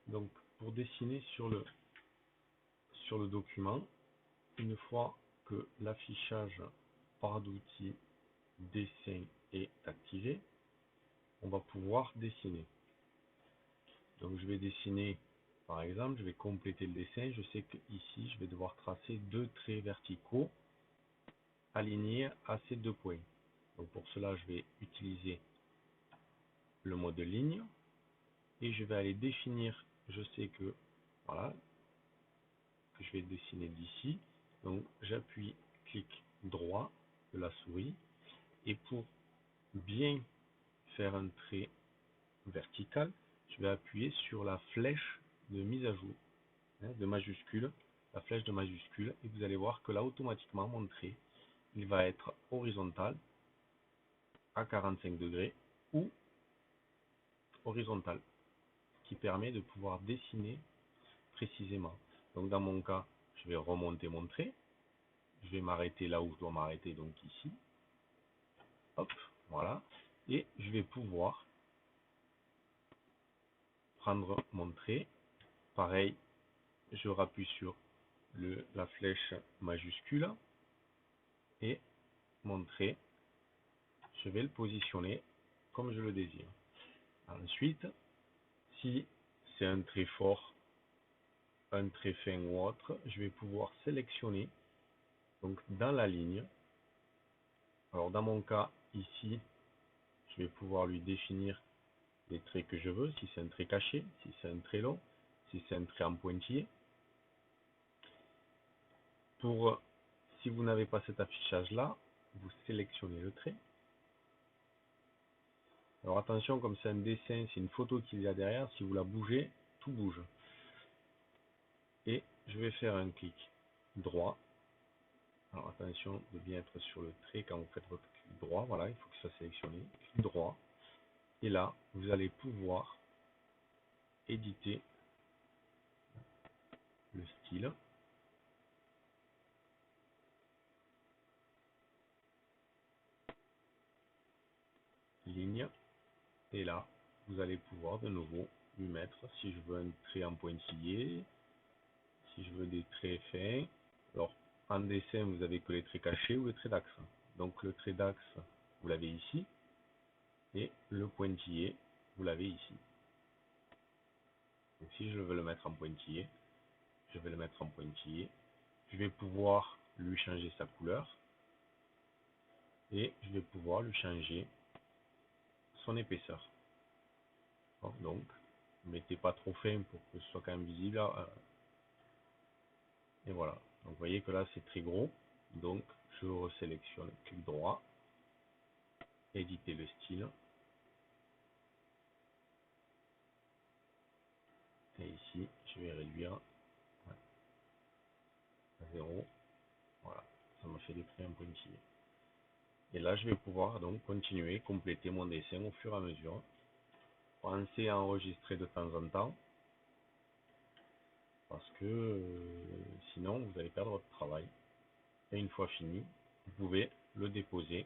Donc pour dessiner sur le document, une fois que l'affichage par d'outils dessin est activé, on va pouvoir dessiner. Donc je vais dessiner, par exemple, je vais compléter le dessin. Je sais que ici, je vais devoir tracer deux traits verticaux alignés à ces deux points. Donc pour cela, je vais utiliser le mode ligne et je vais aller définir. Je sais que voilà, que je vais dessiner d'ici. Donc j'appuie, clic droit de la souris et pour bien faire un trait vertical, je vais appuyer sur la flèche de mise à jour, de majuscule, la flèche de majuscule, et vous allez voir que là automatiquement mon trait il va être horizontal à 45 degrés ou horizontal, qui permet de pouvoir dessiner précisément. Donc dans mon cas, je vais remonter mon trait, je vais m'arrêter là où je dois m'arrêter, donc ici, hop, voilà, et je vais pouvoir prendre mon trait, pareil, je rappuie sur la flèche majuscule et mon trait, je vais le positionner comme je le désire. Ensuite, si c'est un trait fort, un trait fin ou autre, je vais pouvoir sélectionner donc dans la ligne. Alors dans mon cas ici, je vais pouvoir lui définir les traits que je veux, si c'est un trait caché, si c'est un trait long, si c'est un trait en pointillé. Si vous n'avez pas cet affichage là, vous sélectionnez le trait. Alors attention, comme c'est un dessin, c'est une photo qu'il y a derrière, si vous la bougez, tout bouge. Et je vais faire un clic droit. Alors attention de bien être sur le trait quand vous faites votre clic droit, voilà, il faut que ça soit sélectionné, clic droit. Et là, vous allez pouvoir éditer le style. Ligne. Et là, vous allez pouvoir de nouveau lui mettre, si je veux un trait en pointillé, si je veux des traits fins. Alors, en dessin, vous avez que les traits cachés ou les traits d'axe. Donc le trait d'axe, vous l'avez ici. Et le pointillé, vous l'avez ici. Donc si je veux le mettre en pointillé, je vais le mettre en pointillé. Je vais pouvoir lui changer sa couleur. Et je vais pouvoir lui changer son épaisseur. Donc, mettez pas trop fin pour que ce soit quand même visible. Et voilà. Donc, vous voyez que là, c'est très gros. Donc, je resélectionne, clic droit, éditer le style. Et ici, je vais réduire à 0. Voilà. Ça m'a fait des traits en pointillés. Et là, je vais pouvoir donc continuer, compléter mon dessin au fur et à mesure. Pensez à enregistrer de temps en temps. Parce que sinon, vous allez perdre votre travail. Et une fois fini, vous pouvez le déposer